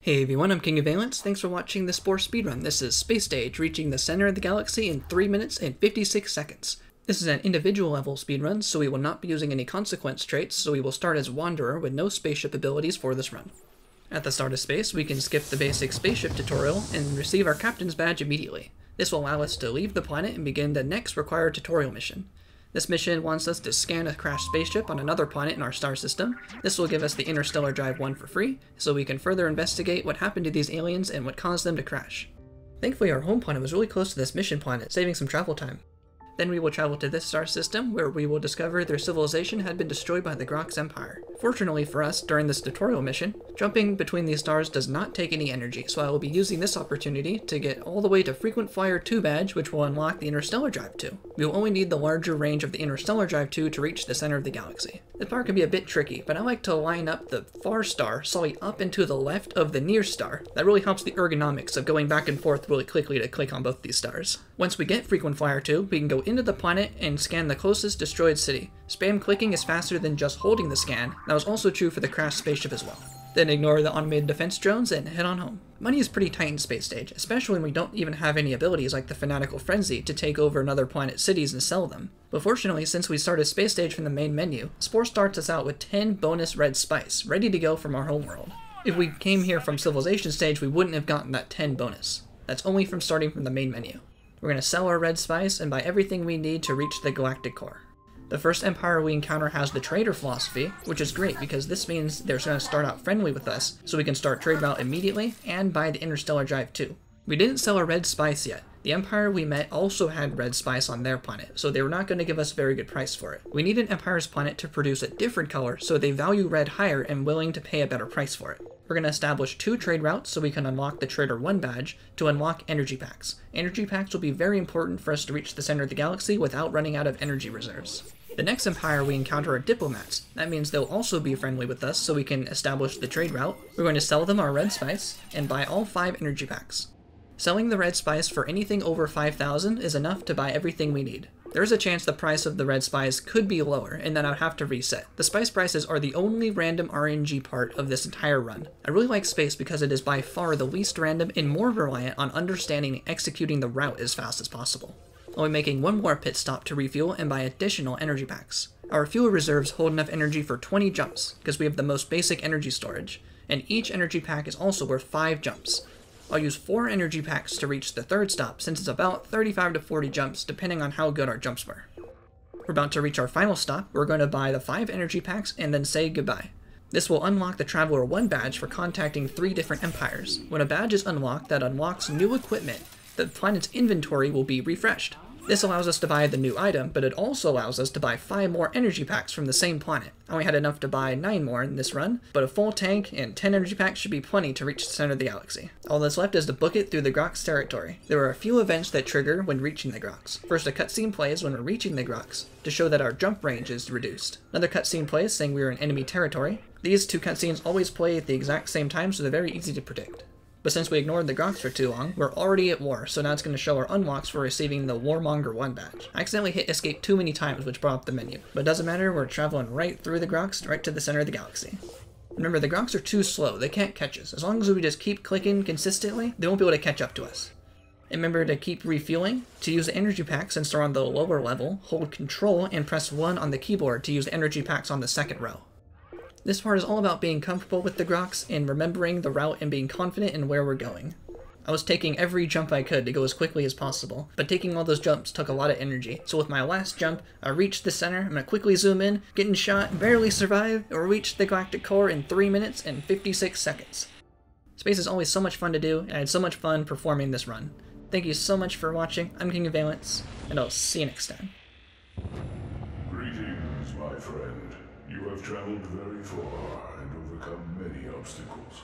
Hey everyone, I'm King of Valence. Thanks for watching the Spore Speedrun. This is Space Stage, reaching the center of the galaxy in 3 minutes and 56 seconds. This is an individual level speedrun, so we will not be using any consequence traits, so we will start as Wanderer with no spaceship abilities for this run. At the start of space, we can skip the basic spaceship tutorial and receive our captain's badge immediately. This will allow us to leave the planet and begin the next required tutorial mission. This mission wants us to scan a crashed spaceship on another planet in our star system. This will give us the Interstellar Drive 1 for free, so we can further investigate what happened to these aliens and what caused them to crash. Thankfully, our home planet was really close to this mission planet, saving some travel time. Then we will travel to this star system, where we will discover their civilization had been destroyed by the Grox Empire. Fortunately for us, during this tutorial mission, jumping between these stars does not take any energy, so I will be using this opportunity to get all the way to Frequent Flyer 2 badge, which will unlock the Interstellar Drive 2. We will only need the larger range of the Interstellar Drive 2 to reach the center of the galaxy. This part can be a bit tricky, but I like to line up the far star slightly up and to the left of the near star. That really helps the ergonomics of going back and forth really quickly to click on both these stars. Once we get Frequent Flyer 2, we can go into the planet and scan the closest destroyed city. Spam clicking is faster than just holding the scan. That was also true for the crashed spaceship as well. Then ignore the automated defense drones and head on home. Money is pretty tight in Space Stage, especially when we don't even have any abilities like the Fanatical Frenzy to take over another planet's cities and sell them. But fortunately, since we started Space Stage from the main menu, Spore starts us out with 10 bonus red spice, ready to go from our homeworld. If we came here from Civilization Stage, we wouldn't have gotten that 10 bonus. That's only from starting from the main menu. We're going to sell our red spice and buy everything we need to reach the Galactic core. The first empire we encounter has the trader philosophy, which is great because this means they're going to start out friendly with us, so we can start trade route immediately and buy the Interstellar Drive 2. We didn't sell our red spice yet. The empire we met also had red spice on their planet, so they were not going to give us a very good price for it. We need an empire's planet to produce a different color, so they value red higher and willing to pay a better price for it. We're going to establish 2 trade routes so we can unlock the Trader 1 badge to unlock energy packs. Energy packs will be very important for us to reach the center of the galaxy without running out of energy reserves. The next empire we encounter are diplomats. That means they'll also be friendly with us so we can establish the trade route. We're going to sell them our red spice and buy all 5 energy packs. Selling the red spice for anything over 5,000 is enough to buy everything we need. There is a chance the price of the red spice could be lower and then I'd have to reset. The spice prices are the only random RNG part of this entire run. I really like space because it is by far the least random and more reliant on understanding and executing the route as fast as possible. I'll be making one more pit stop to refuel and buy additional energy packs. Our fuel reserves hold enough energy for 20 jumps because we have the most basic energy storage, and each energy pack is also worth 5 jumps. I'll use 4 energy packs to reach the 3rd stop since it's about 35 to 40 jumps depending on how good our jumps were. We're about to reach our final stop. We're going to buy the 5 energy packs and then say goodbye. This will unlock the Traveler 1 badge for contacting 3 different empires. When a badge is unlocked that unlocks new equipment, the planet's inventory will be refreshed. This allows us to buy the new item, but it also allows us to buy 5 more energy packs from the same planet. I only had enough to buy 9 more in this run, but a full tank and 10 energy packs should be plenty to reach the center of the galaxy. All that's left is to book it through the Grox territory. There are a few events that trigger when reaching the Grox. First, a cutscene plays when we're reaching the Grox, to show that our jump range is reduced. Another cutscene plays saying we are in enemy territory. These 2 cutscenes always play at the exact same time, so they're very easy to predict. But since we ignored the Grox for too long, we're already at war, so now it's going to show our unlocks for receiving the Warmonger 1 badge. I accidentally hit escape too many times, which brought up the menu. But it doesn't matter, we're traveling right through the Grox, right to the center of the galaxy. Remember, the Grox are too slow, they can't catch us. As long as we just keep clicking consistently, they won't be able to catch up to us. And remember to keep refueling. To use the energy pack, since they're on the lower level, hold Control and press 1 on the keyboard to use the energy packs on the 2nd row. This part is all about being comfortable with the Grox and remembering the route and being confident in where we're going. I was taking every jump I could to go as quickly as possible, but taking all those jumps took a lot of energy, so with my last jump, I reached the center. I'm going to quickly zoom in, getting shot, barely survive, or reach the Galactic core in 3 minutes and 56 seconds. Space is always so much fun to do, and I had so much fun performing this run. Thank you so much for watching. I'm King of Valence, and I'll see you next time. Greetings, my friend. You have traveled very far and overcome many obstacles.